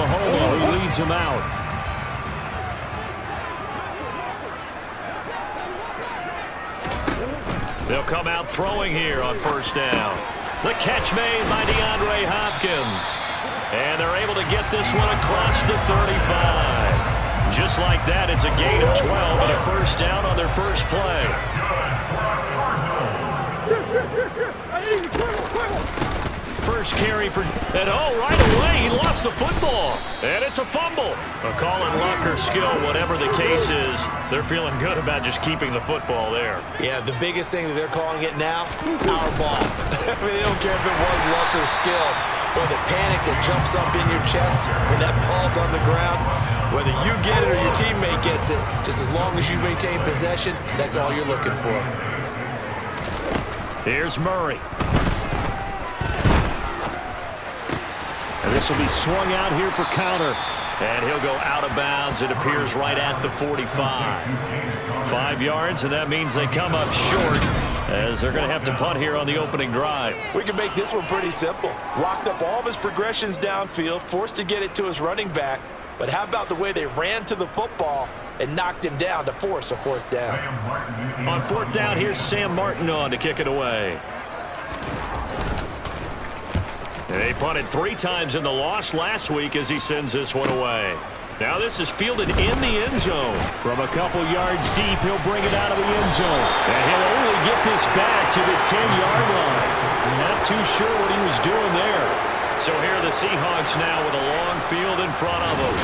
Oklahoma, who leads them out. They'll come out throwing here on first down. The catch made by DeAndre Hopkins. And they're able to get this one across the 35. Just like that, it's a gain of 12 and a first down on their first play. First carry for, and right away, he lost the football. And it's a fumble. A call on luck or skill, whatever the case is, they're feeling good about just keeping the football there. Yeah, the biggest thing that they're calling it now, our ball. I mean, they don't care if it was luck or skill, but the panic that jumps up in your chest when that ball's on the ground, whether you get it or your teammate gets it, just as long as you maintain possession, that's all you're looking for. Here's Murray. And this will be swung out here for counter. And he'll go out of bounds. It appears right at the 45. 5 yards, and that means they come up short as they're going to have to punt here on the opening drive. We can make this one pretty simple. Locked up all of his progressions downfield, forced to get it to his running back. But how about the way they ran to the football and knocked him down to force a fourth down? On fourth down, here's Sam Martin on to kick it away. They punted 3 times in the loss last week as he sends this one away. Now this is fielded in the end zone. From a couple yards deep, he'll bring it out of the end zone. And he'll only get this back to the 10-yard line. Not too sure what he was doing there. So here are the Seahawks now with a long field in front of them.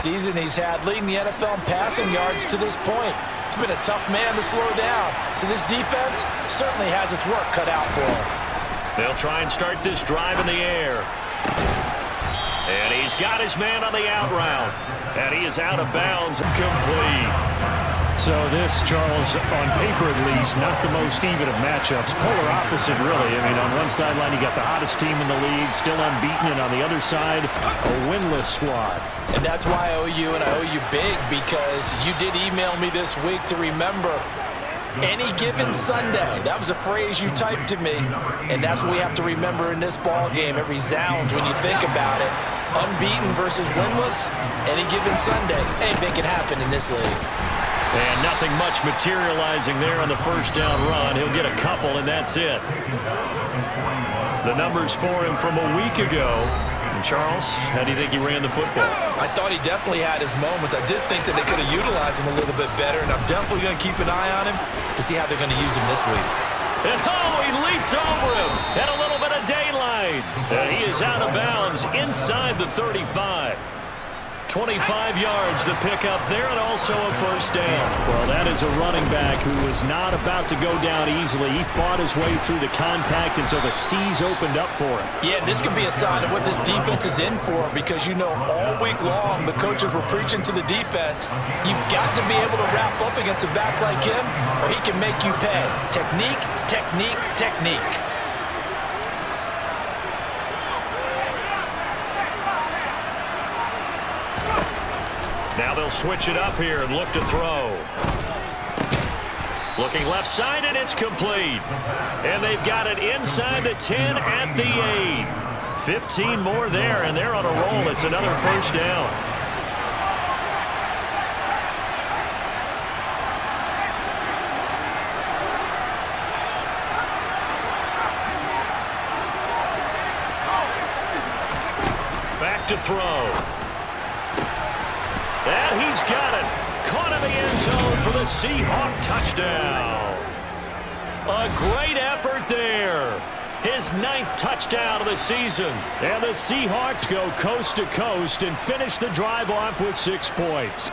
Season he's had leading the NFL in passing yards to this point. It's been a tough man to slow down. So this defense certainly has its work cut out for him. They'll try and start this drive in the air. And he's got his man on the out route. And he is out of bounds and complete. So this, Charles, on paper at least, not the most even of matchups. Polar opposite, really. I mean, on one sideline, you got the hottest team in the league, still unbeaten, and on the other side, a winless squad. And that's why I owe you, and I owe you big, because you did email me this week to remember any given Sunday. That was a phrase you typed to me, and that's what we have to remember in this ball game. It resounds when you think about it. Unbeaten versus winless, any given Sunday. Anything can happen in this league. And nothing much materializing there on the first down run. He'll get a couple, and that's it. The numbers for him from a week ago. And Charles, how do you think he ran the football? I thought he definitely had his moments. I did think that they could have utilized him a little bit better, and I'm definitely going to keep an eye on him to see how they're going to use him this week. And he leaped over him. Had a little bit of daylight. And he is out of bounds inside the 35. 25 yards the pickup there, and also a first down. Well, that is a running back who was not about to go down easily. He fought his way through the contact until the seas opened up for him. Yeah, this could be a sign of what this defense is in for, because you know all week long the coaches were preaching to the defense, you've got to be able to wrap up against a back like him or he can make you pay. Technique, technique, technique. Now they'll switch it up here and look to throw. Looking left side, and it's complete. And they've got it inside the 10 at the 8. 15 more there, and they're on a roll. It's another first down. Back to throw. And he's got it. Caught in the end zone for the Seahawk touchdown. A great effort there. His 9th touchdown of the season. And the Seahawks go coast to coast and finish the drive off with 6 points.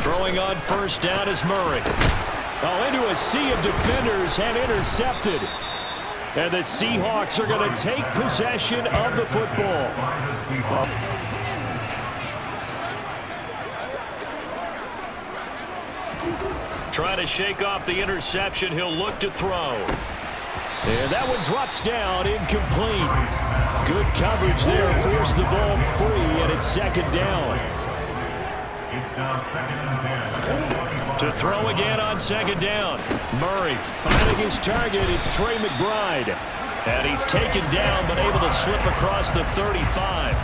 Throwing on first down is Murray. Into a sea of defenders and intercepted. And the Seahawks are going to take possession of the football. Trying to shake off the interception. He'll look to throw. And that one drops down, incomplete. Good coverage there. Forced the ball free, and it's second down. To throw again on second down. Murray finding his target. It's Trey McBride. And he's taken down, but able to slip across the 35.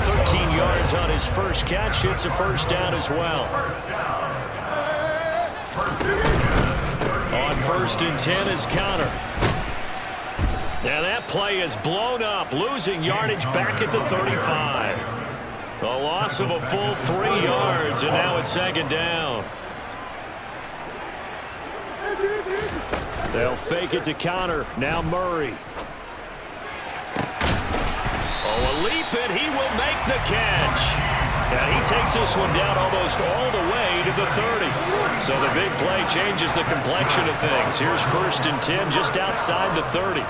13 yards on his first catch. It's a first down as well. On 1st and 10 is Conner. And that play is blown up, losing yardage back at the 35. A loss of a full 3 yards, and now it's 2nd down. They'll fake it to Conner. Now Murray. Oh, a leap, and he will make the catch. And he takes this one down almost all the way to the 30. So the big play changes the complexion of things. Here's 1st and 10 just outside the 30.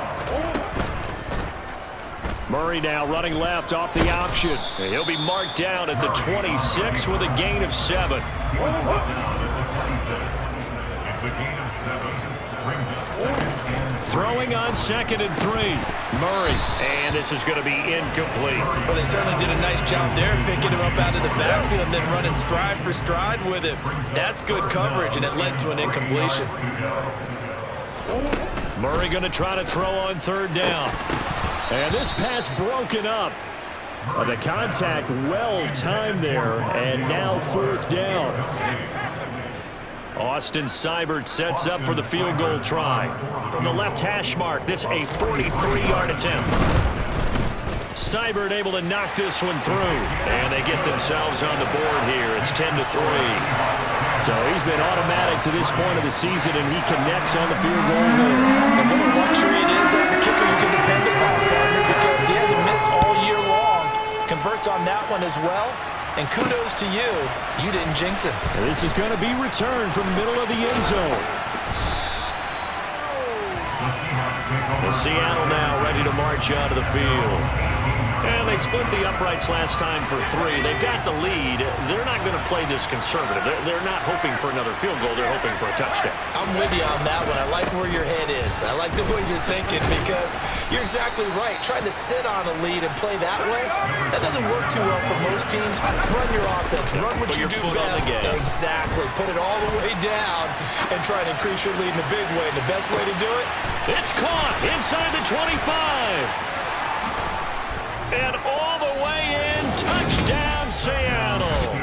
Murray now running left off the option. And he'll be marked down at the 26 with a gain of 7. Throwing on 2nd and 3. Murray. And this is going to be incomplete. Well, they certainly did a nice job there, picking him up out of the backfield and then running stride for stride with him. That's good coverage, and it led to an incompletion. Murray going to try to throw on 3rd down. And this pass broken up. The contact well timed there, and now 4th down. Austin Seibert sets up for the field goal try. From the left hash mark, this a 43-yard attempt. Seibert able to knock this one through. And they get themselves on the board here. It's 10-3. So he's been automatic to this point of the season, and he connects on the field goal there. And what a luxury it is to have a kicker you can depend upon, partner, because he hasn't missed all year long. Converts on that one as well. And kudos to you. You didn't jinx him. This is going to be returned from the middle of the end zone. The Seattle now ready to march out of the field. And they split the uprights last time for 3. They've got the lead. They're not going to play this conservative. They're not hoping for another field goal. They're hoping for a touchdown. I'm with you on that one. I like where your head is. I like the way you're thinking because you're exactly right. Trying to sit on a lead and play that way, that doesn't work too well for most teams. Run your offense. Run what you do best. Exactly. Put it all the way down and try and increase your lead in a big way. And the best way to do it? It's caught inside the 25. And all the way in, touchdown, Seattle.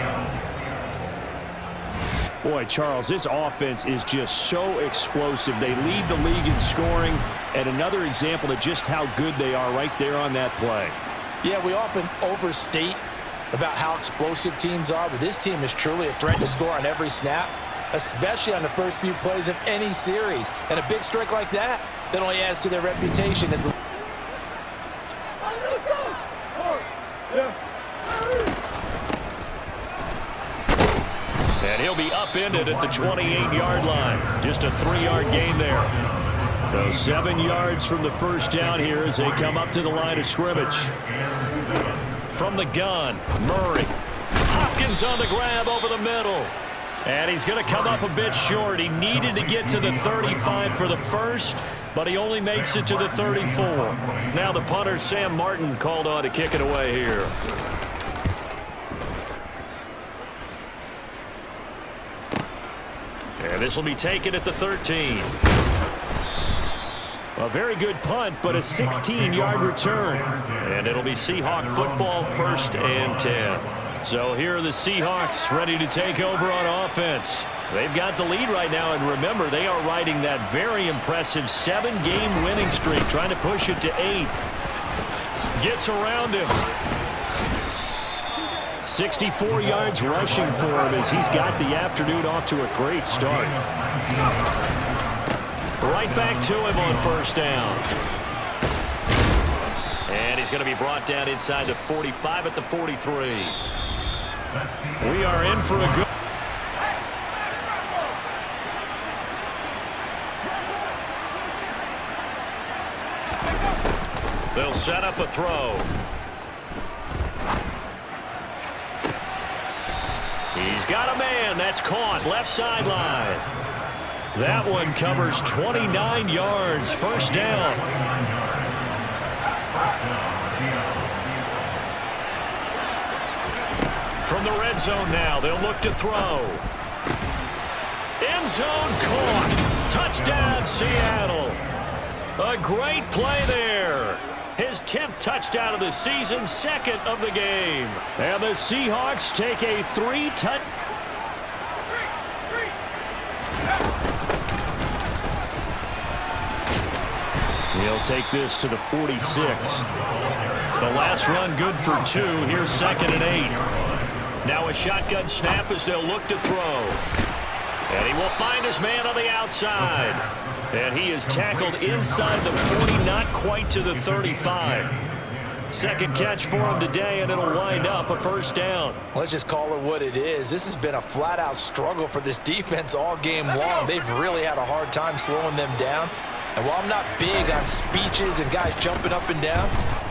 Boy, Charles, this offense is just so explosive. They lead the league in scoring, and another example of just how good they are right there on that play. Yeah, we often overstate about how explosive teams are, but this team is truly a threat to score on every snap, especially on the first few plays of any series. And a big strike like that only adds to their reputation as the and he'll be upended at the 28-yard line. Just a 3-yard gain there. So 7 yards from the first down here as they come up to the line of scrimmage. From the gun, Murray. Hopkins on the grab over the middle. And he's going to come up a bit short. He needed to get to the 35 for the first, but he only makes it to the 34. Now the punter, Sam Martin, called on to kick it away here. And this will be taken at the 13. A very good punt, but a 16-yard return. And it'll be Seahawk football, 1st and 10. So here are the Seahawks ready to take over on offense. They've got the lead right now, and remember, they are riding that very impressive 7-game winning streak, trying to push it to 8. Gets around him. 64 yards rushing for him as he's got the afternoon off to a great start. Right back to him on 1st down. And he's going to be brought down inside the 45 at the 43. We are in for a good... They'll set up a throw. He's got a man. That's caught. Left sideline. That one covers 29 yards. 1st down. From the red zone now, they'll look to throw. End zone caught. Touchdown, Seattle. A great play there. His 10th touchdown of the season, second of the game. And the Seahawks take a 3-touchdown. He'll take this to the 46. The last run good for 2. Here's 2nd and 8. Now a shotgun snap as they'll look to throw. And he will find his man on the outside. And he is tackled inside the 40, not quite to the 35. Second catch for him today, and it'll wind up a first down. Let's just call it what it is. This has been a flat-out struggle for this defense all game long. They've really had a hard time slowing them down. And while I'm not big on speeches and guys jumping up and down,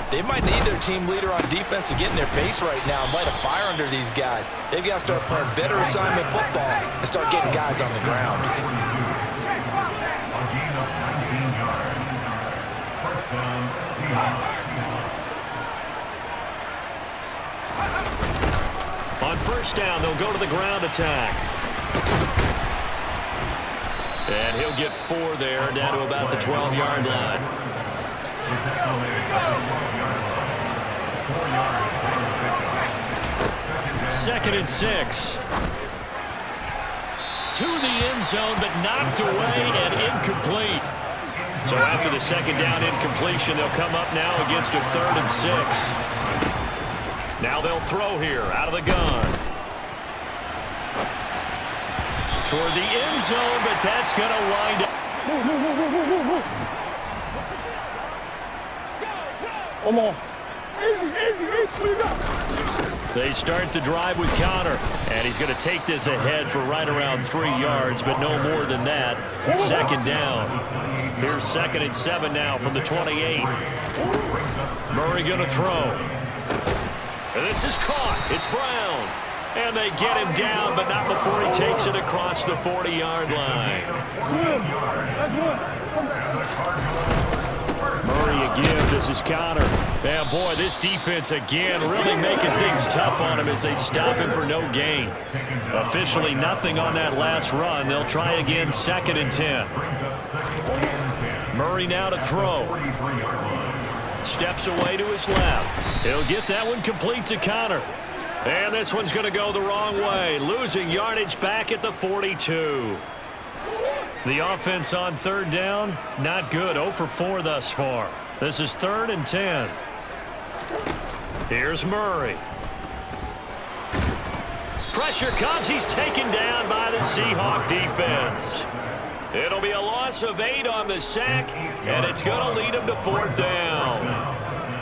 they might need their team leader on defense to get in their face right now and light a fire under these guys. They've got to start playing better assignment football and start getting guys on the ground. On first down, they'll go to the ground attack. And he'll get 4 there, down to about the 12-yard line. Second and 6. To the end zone, but knocked away and incomplete. So after the second down incompletion, they'll come up now against a 3rd and 6. Now they'll throw here out of the gun. Toward the end zone, but that's going to wind up. Come on. Easy. They start the drive with Connor, and he's going to take this ahead for right around 3 yards, but no more than that. Second down. Here's 2nd and 7 now from the 28. Murray going to throw. And this is caught. It's Brown. And they get him down, but not before he takes it across the 40-yard line. Murray again. This is Connor. And boy, this defense again really making things tough on him as they stop him for no gain. Officially nothing on that last run. They'll try again, 2nd and 10. Murray now to throw. Steps away to his left. He'll get that one complete to Connor. And this one's going to go the wrong way, losing yardage back at the 42. The offense on third down, not good. 0 for 4 thus far. This is 3rd and 10. Here's Murray. Pressure comes. He's taken down by the Seahawk defense. It'll be a loss of 8 on the sack, and it's going to lead him to 4th down.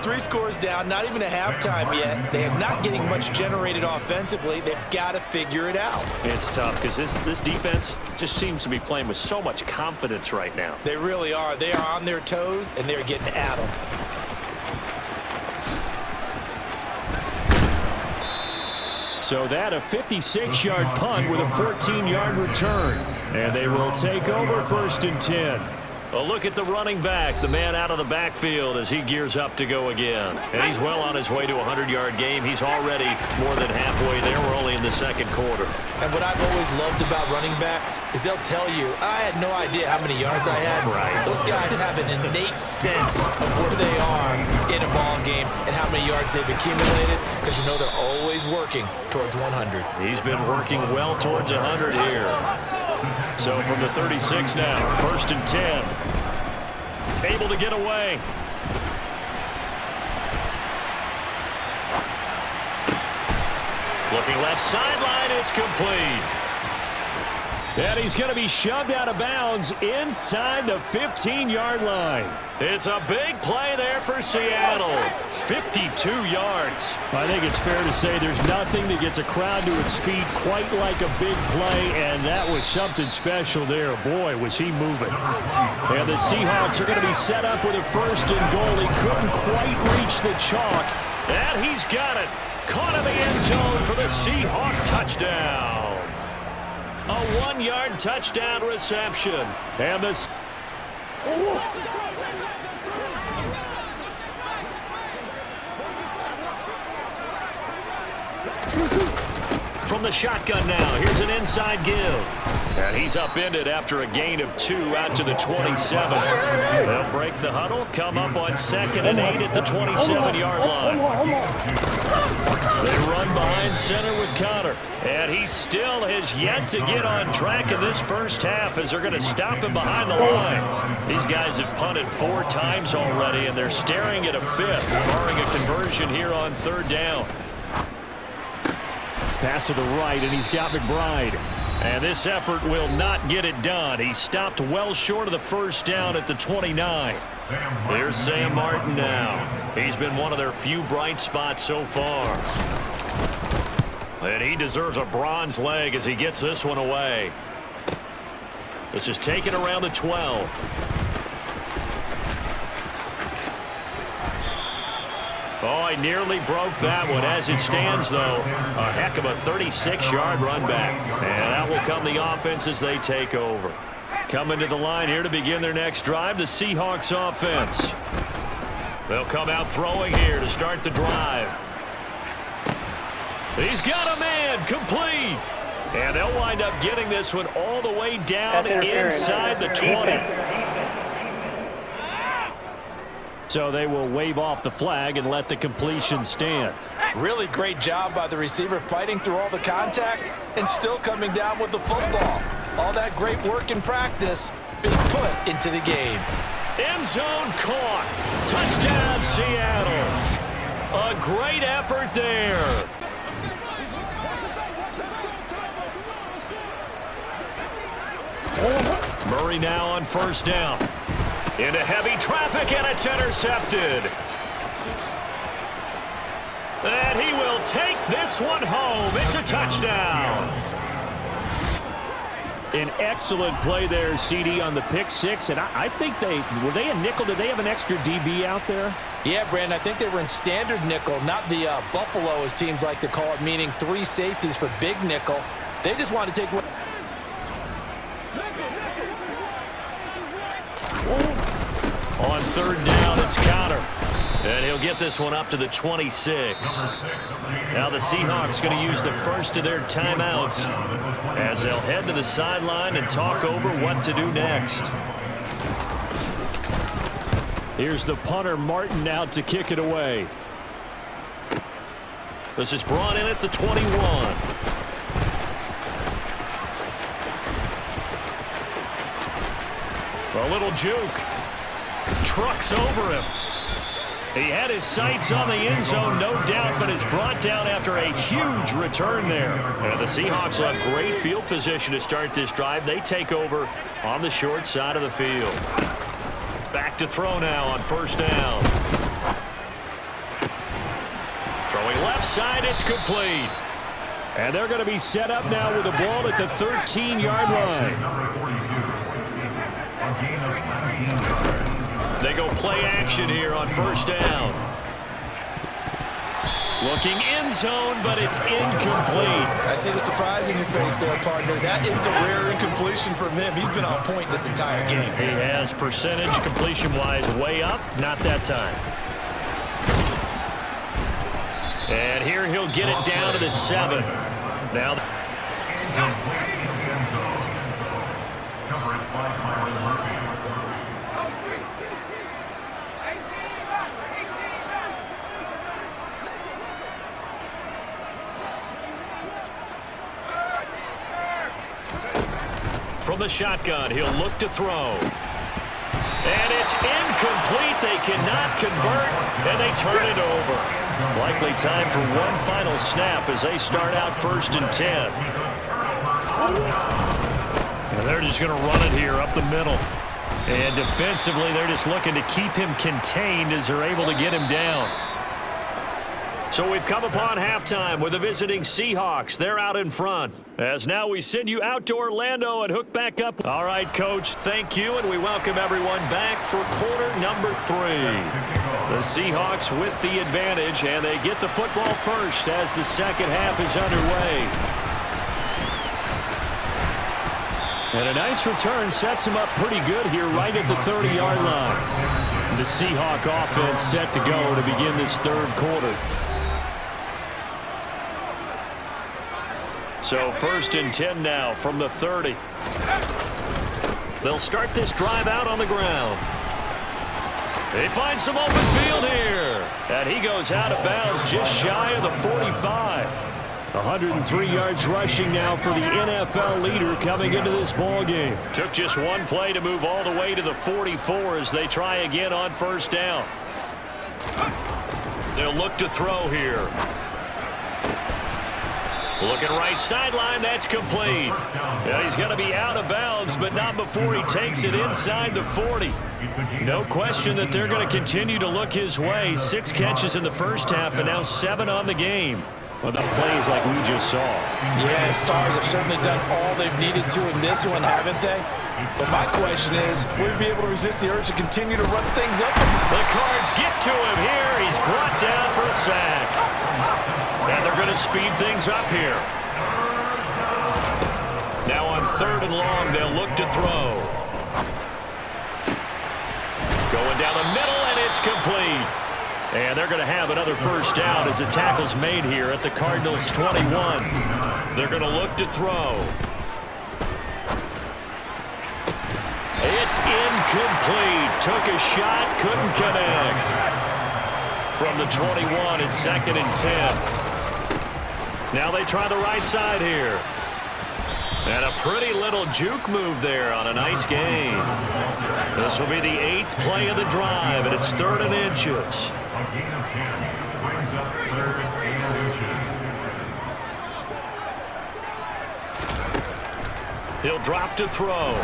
3 scores down, not even a halftime yet. They are not getting much generated offensively. They've got to figure it out. It's tough because this defense just seems to be playing with so much confidence right now. They really are. They are on their toes, and they're getting at them. So that a 56-yard punt with a 14-yard return. And they will take over 1st and 10. A look at the running back, the man out of the backfield as he gears up to go again. And he's well on his way to a 100-yard game. He's already more than halfway there. We're only in the 2nd quarter. And what I've always loved about running backs is they'll tell you, I had no idea how many yards I had. Right. Those guys have an innate sense of where they are in a ball game and how many yards they've accumulated because you know they're always working towards 100. He's been working well towards 100 here. So from the 36 now, 1st and 10. Able to get away. Looking left sideline, it's complete. And he's going to be shoved out of bounds inside the 15-yard line. It's a big play there for Seattle. 52 yards. I think it's fair to say there's nothing that gets a crowd to its feet quite like a big play, and that was something special there. Boy, was he moving. And the Seahawks are going to be set up with a 1st and goal. He couldn't quite reach the chalk. And he's got it. Caught in the end zone for the Seahawk touchdown. A 1-yard touchdown reception. And this from From the shotgun now, here's an inside give. And he's upended after a gain of 2 out to the 27. They'll break the huddle, come up on 2nd and 8 at the 27-yard line. They run behind center with Connor. And he still has yet to get on track in this first half as they're going to stop him behind the line. These guys have punted 4 times already, and they're staring at a 5th, barring a conversion here on 3rd down. Pass to the right, and he's got McBride. And this effort will not get it done. He stopped well short of the first down at the 29. Here's Sam Martin now. He's been one of their few bright spots so far. And he deserves a bronze leg as he gets this one away. This is taken around the 12. Oh, he nearly broke that one. As it stands, though, a heck of a 36-yard run back. And that will come the offense as they take over. Coming to the line here to begin their next drive, the Seahawks offense. They'll come out throwing here to start the drive. He's got a man, complete. And they'll wind up getting this one all the way down inside the 20. So they will wave off the flag and let the completion stand. Really great job by the receiver fighting through all the contact and still coming down with the football. All that great work in practice being put into the game. End zone caught. Touchdown, Seattle. A great effort there. Murray now on 1st down. Into heavy traffic, and it's intercepted. And he will take this one home. It's a touchdown. An excellent play there, CD, on the pick 6. And I think were they a nickel? Did they have an extra DB out there? Yeah, Brandon, I think they were in standard nickel, not the Buffalo, as teams like to call it, meaning 3 safeties for big nickel. They just want to take one. On 3rd down, it's Connor. And he'll get this one up to the 26. Now the Seahawks going to use the first of their timeouts as they'll head to the sideline and talk over what to do next. Here's the punter, Martin, out to kick it away. This is brought in at the 21. A little juke. Trucks over him. He had his sights on the end zone, no doubt, but is brought down after a huge return there. And the Seahawks will have great field position to start this drive. They take over on the short side of the field. Back to throw now on 1st down. Throwing left side, it's complete. And they're going to be set up now with the ball at the 13-yard line. They go play action here on 1st down. Looking end zone, but it's incomplete. I see the surprise in your face there, partner. That is a rare incompletion from him. He's been on point this entire game. He has percentage completion-wise way up. Not that time. And here he'll get it down to the 7. Now. From the shotgun, he'll look to throw. And it's incomplete. They cannot convert, and they turn it over. Likely time for one final snap as they start out 1st and 10. And they're just going to run it here up the middle. And defensively, they're just looking to keep him contained as they're able to get him down. So we've come upon halftime with the visiting Seahawks. They're out in front. As now we send you out to Orlando and hook back up. All right, Coach, thank you, and we welcome everyone back for quarter number 3. The Seahawks with the advantage, and they get the football first as the second half is underway. And a nice return sets him up pretty good here right at the 30-yard line. The Seahawk offense set to go to begin this 3rd quarter. So 1st and 10 now from the 30. They'll start this drive out on the ground. They find some open field here. And he goes out of bounds just shy of the 45. 103 yards rushing now for the NFL leader coming into this ball game. Took just one play to move all the way to the 44 as they try again on 1st down. They'll look to throw here. Looking right sideline, that's complete. Yeah, he's going to be out of bounds, but not before he takes it inside the 40. No question that they're going to continue to look his way. 6 catches in the first half and now 7 on the game. Well, the plays like we just saw. Yeah, Stars have certainly done all they've needed to in this one, haven't they? But my question is, will he be able to resist the urge to continue to run things up? The Cards get to him here. He's brought down for a sack. And they're going to speed things up here. Now on 3rd and long, they'll look to throw. Going down the middle, and it's complete. And they're going to have another 1st down as the tackle's made here at the Cardinals' 21. They're going to look to throw. It's incomplete. Took a shot, couldn't connect. From the 21, it's 2nd and 10. Now they try the right side here. And a pretty little juke move there on a nice gain. This will be the 8th play of the drive, and it's 3rd and inches. He'll drop to throw.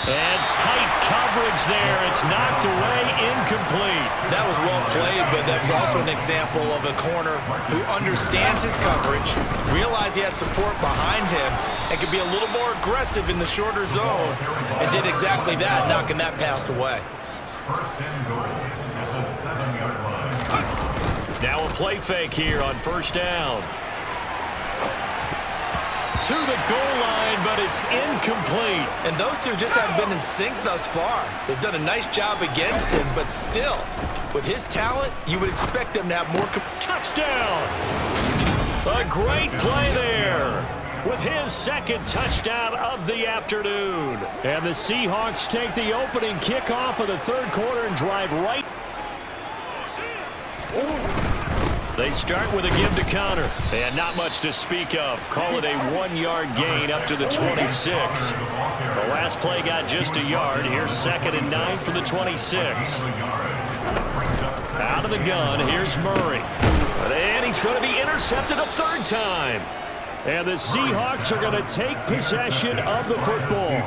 And tight coverage there. It's knocked away, incomplete. That was well played, but that was also an example of a corner who understands his coverage, realized he had support behind him, and could be a little more aggressive in the shorter zone, and did exactly that, knocking that pass away. Now a play fake here on 1st down. To the goal line, but it's incomplete. And those two just haven't been in sync thus far. They've done a nice job against him, but still, with his talent, you would expect them to have more. Touchdown! A great play there with his 2nd touchdown of the afternoon. And the Seahawks take the opening kickoff of the 3rd quarter and drive right. They start with a give to counter. And not much to speak of. Call it a 1-yard gain up to the 26. The last play got just a yard. Here's 2nd and 9 for the 26. Out of the gun, here's Murray. And he's going to be intercepted a 3rd time. And the Seahawks are going to take possession of the football.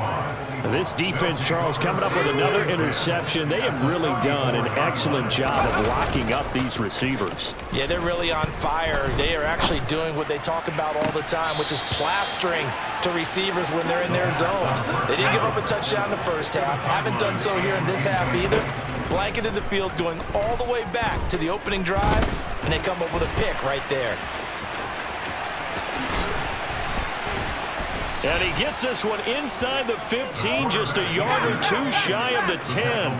This defense, Charles, coming up with another interception. They have really done an excellent job of locking up these receivers. Yeah, they're really on fire. They are actually doing what they talk about all the time, which is plastering to receivers when they're in their zones. They didn't give up a touchdown in the first half. Haven't done so here in this half either. Blanketed the field going all the way back to the opening drive, and they come up with a pick right there. And he gets this one inside the 15, just a yard or 2 shy of the 10.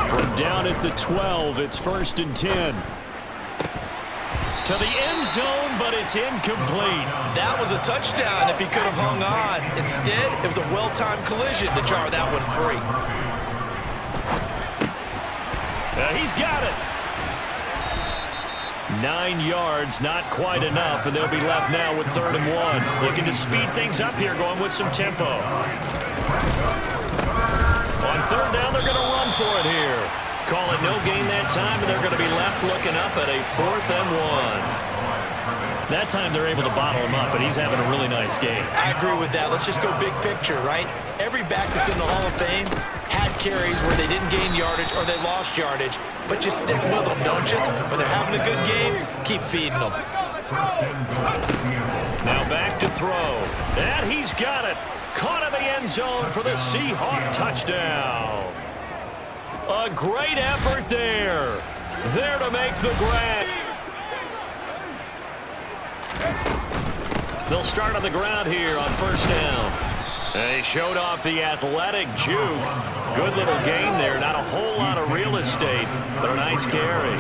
From down at the 12, it's 1st and 10. To the end zone, but it's incomplete. That was a touchdown if he could have hung on. Instead, it was a well-timed collision to jar that one free. He's got it. 9 yards, not quite enough, and they'll be left now with 3rd and 1. Looking to speed things up here, going with some tempo. On 3rd down, they're going to run for it here. Call it no gain that time, and they're going to be left looking up at a 4th and 1. That time they're able to bottle him up, but he's having a really nice game. I agree with that. Let's just go big picture, right? Every back that's in the Hall of Fame had carries where they didn't gain yardage or they lost yardage, but you stick with them, don't you? When they're having a good game, keep feeding them. Now back to throw. And he's got it. Caught in the end zone for the Seahawk touchdown. A great effort there. There to make the grab. They'll start on the ground here on 1st down. They showed off the athletic juke. Good little gain there. Not a whole lot of real estate, but a nice carry.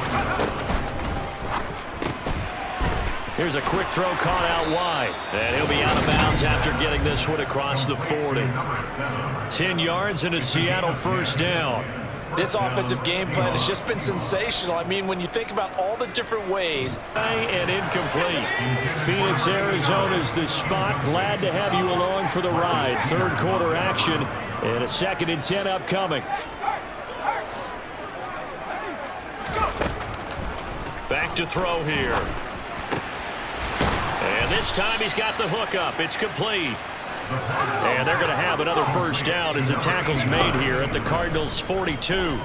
Here's a quick throw caught out wide. And he'll be out of bounds after getting this one across the 40. 10 yards and a Seattle first down. This offensive game plan has just been sensational. I mean, when you think about all the different ways. And incomplete. Phoenix, Arizona's the spot. Glad to have you along for the ride. Third quarter action and a 2nd and 10 upcoming. Back to throw here. And this time he's got the hook up. It's complete. And they're going to have another first down as the tackle's made here at the Cardinals' 42.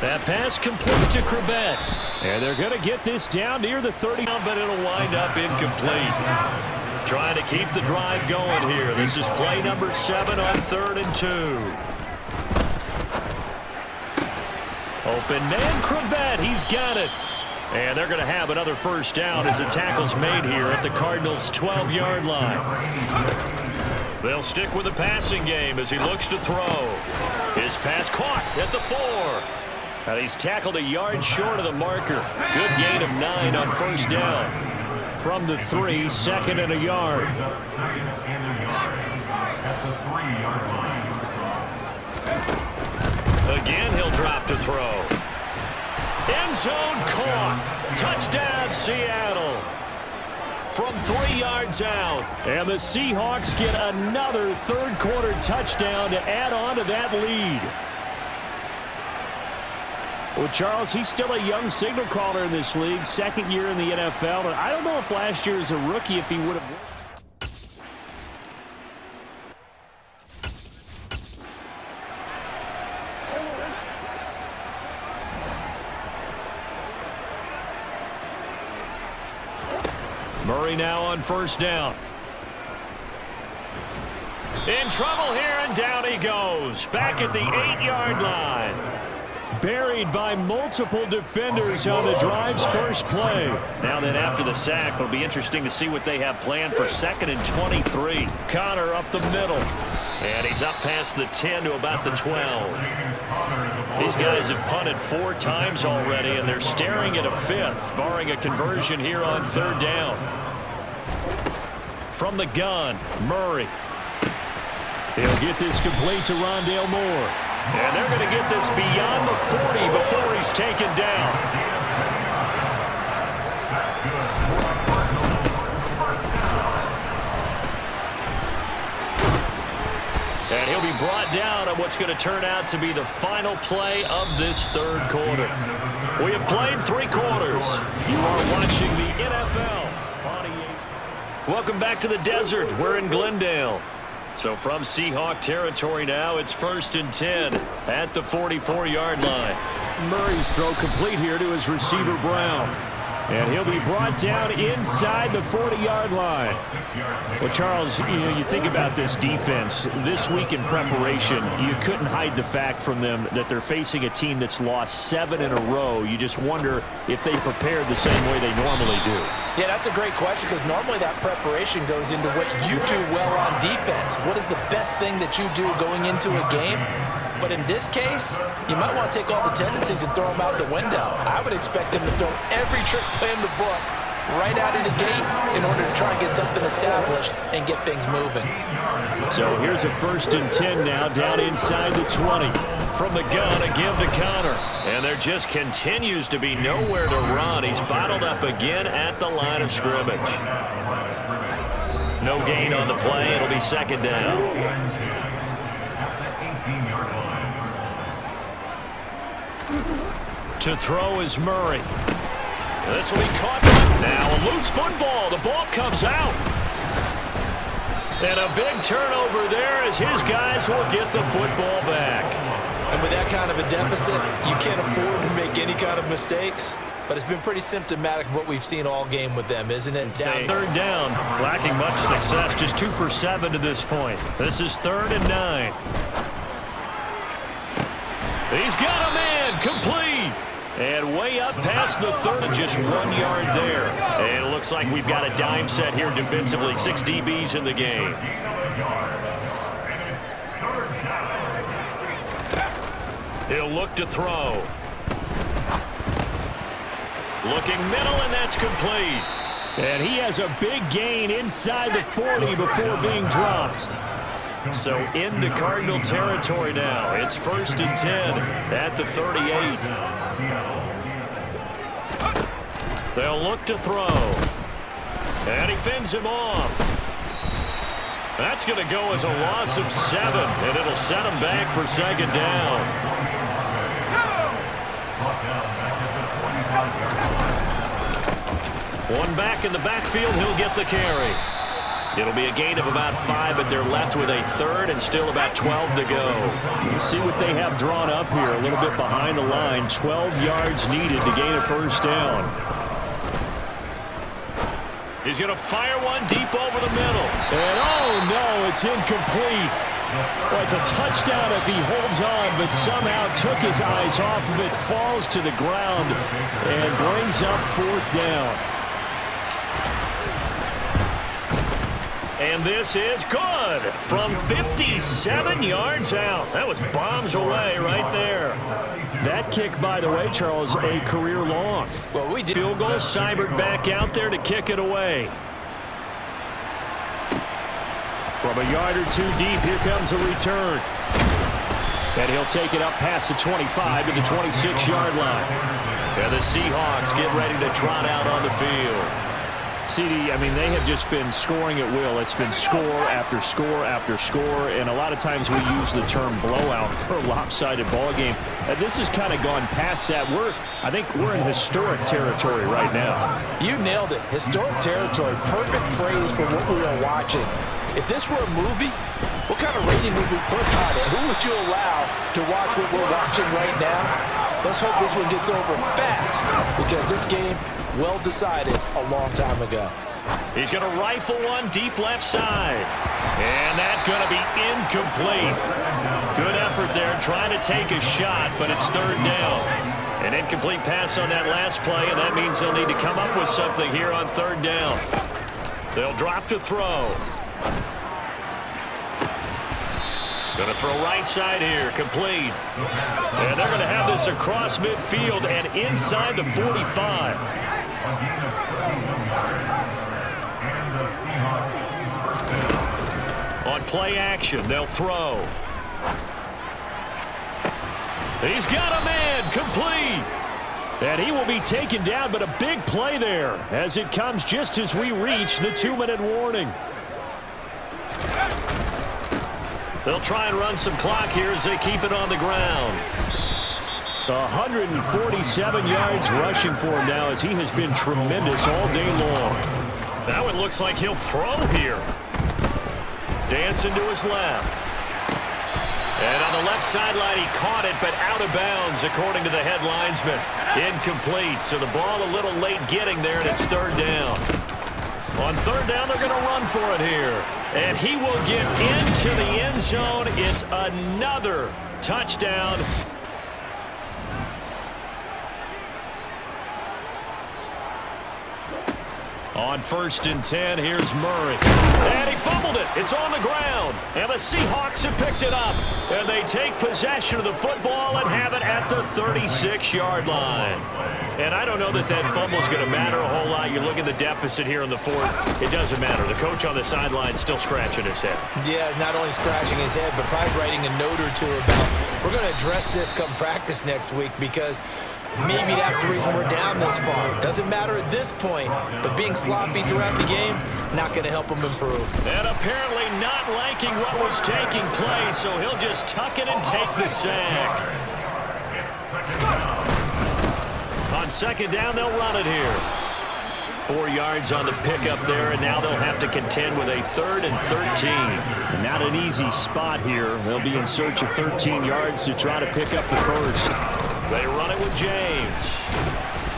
That pass complete to Krebet. And they're going to get this down near the 30. But it'll wind up incomplete. Trying to keep the drive going here. This is play number 7 on 3rd and 2. Open man, Krebet. He's got it. And they're going to have another first down as the tackle's made here at the Cardinals' 12-yard line. They'll stick with the passing game as he looks to throw. His pass caught at the 4. And he's tackled a yard short of the marker. Good gain of 9 on first down. From the 3, 2nd and a yard. Again, he'll drop to throw. End zone caught. Touchdown, Seattle. From 3 yards out. And the Seahawks get another third quarter touchdown to add on to that lead. Well, Charles, he's still a young signal caller in this league. 2nd year in the NFL. And I don't know if last year as a rookie if he would have. Murray now on first down. In trouble here, and down he goes. Back at the 8-yard line. Buried by multiple defenders on the drive's first play. Now then, after the sack, it'll be interesting to see what they have planned for 2nd and 23. Connor up the middle. And he's up past the 10 to about the 12. These guys have punted 4 times already, and they're staring at a 5th, barring a conversion here on 3rd down. From the gun, Murray. He'll get this complete to Rondale Moore. And they're going to get this beyond the 40 before he's taken down. And he'll be brought down on what's going to turn out to be the final play of this 3rd quarter. We have played 3 quarters. You are watching the NFL. Welcome back to the desert. We're in Glendale. So from Seahawk territory now, it's 1st and 10 at the 44-yard line. Murray's throw complete here to his receiver, Brown. And he'll be brought down inside the 40-yard line. Well, Charles, you think about this defense. This week in preparation, you couldn't hide the fact from them that they're facing a team that's lost 7 in a row. You just wonder if they prepared the same way they normally do. Yeah, that's a great question because normally that preparation goes into what you do well on defense. What is the best thing that you do going into a game? But in this case, you might want to take all the tendencies and throw them out the window. I would expect them to throw every trick play in the book right out of the gate in order to try and get something established and get things moving. So here's a 1st and 10 now down inside the 20. From the gun, again to Connor. And there just continues to be nowhere to run. He's bottled up again at the line of scrimmage. No gain on the play. It'll be 2nd down. To throw is Murray. This will be caught. Now a loose football. The ball comes out. And a big turnover there as his guys will get the football back. And with that kind of a deficit, you can't afford to make any kind of mistakes. But it's been pretty symptomatic of what we've seen all game with them, isn't it? Down 3rd down, lacking much success, just 2 for 7 to this point. This is 3rd and 9. He's got a man, complete. And way up past the 3rd, just 1 yard there. And it looks like we've got a dime set here defensively. 6 DBs in the game. He'll look to throw. Looking middle, and that's complete. And he has a big gain inside the 40 before being dropped. So into Cardinal territory now. It's 1st and 10 at the 38. They'll look to throw. And he fends him off. That's going to go as a loss of 7, and it'll set him back for 2nd down. One back in the backfield, he'll get the carry. It'll be a gain of about 5, but they're left with a 3rd and still about 12 to go. Let's see what they have drawn up here. A little bit behind the line. 12 yards needed to gain a 1st down. He's going to fire one deep over the middle. And oh no, it's incomplete. Well, it's a touchdown if he holds on, but somehow took his eyes off of it, falls to the ground, and brings up 4th down. And this is good from 57 yards out. That was bombs away right there. That kick, by the way, Charles, a career long. Well, we did. Field goal, Seibert back out there to kick it away. From a yard or 2 deep, here comes a return. And he'll take it up past the 25 to the 26-yard line. And the Seahawks get ready to trot out on the field. CD, I mean, they have just been scoring at will. It's been score after score after score, and a lot of times we use the term blowout for a lopsided ball game. This has kind of gone past that. I think we're in historic territory right now. You nailed it. Historic territory. Perfect phrase for what we are watching. If this were a movie, what kind of rating would we put on it? Who would you allow to watch what we're watching right now? Let's hope this one gets over fast, because this game, well decided a long time ago. He's going to rifle one deep left side. And that's going to be incomplete. Good effort there trying to take a shot, but it's 3rd down. An incomplete pass on that last play, and that means they'll need to come up with something here on 3rd down. They'll drop to throw. Going to throw right side here, complete. And they're going to have this across midfield and inside the 45. On play action, they'll throw. He's got a man, complete. And he will be taken down, but a big play there as it comes just as we reach the 2-minute warning. They'll try and run some clock here as they keep it on the ground. 147 yards rushing for him now as he has been tremendous all day long. Now it looks like he'll throw here. Dancing to his left. And on the left sideline, he caught it, but out of bounds, according to the head linesman. Incomplete, so the ball a little late getting there, and it's 3rd down. On 3rd down, they're going to run for it here. And he will get into the end zone. It's another touchdown. On 1st and 10, here's Murray. And he fumbled it. It's on the ground. And the Seahawks have picked it up. And they take possession of the football and have it at the 36-yard line. And I don't know that that fumble is going to matter a whole lot. You look at the deficit here in the 4th. It doesn't matter. The coach on the sideline is still scratching his head. Yeah, not only scratching his head, but probably writing a note or two about, we're going to address this come practice next week, because maybe that's the reason we're down this far. Doesn't matter at this point, but being sloppy throughout the game, not going to help him improve. And apparently not liking what was taking place, so he'll just tuck it and take the sack. On 2nd down, they'll run it here. 4 yards on the pickup there, and now they'll have to contend with a 3rd and 13. Not an easy spot here. They'll be in search of 13 yards to try to pick up the 1st. They run it with James.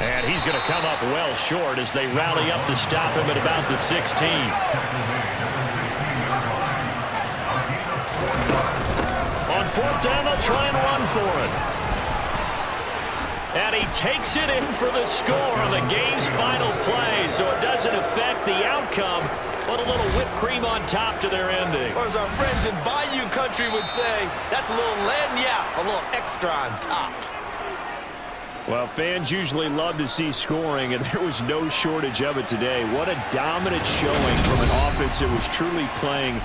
And he's going to come up well short as they rally up to stop him at about the 16. On 4th down, they'll try and run for it. And he takes it in for the score on the game's final play, so it doesn't affect the outcome, but a little whipped cream on top to their ending. Or as our friends in Bayou Country would say, that's a little lagniappe, a little extra on top. Well, fans usually love to see scoring, and there was no shortage of it today. What a dominant showing from an offense that was truly playing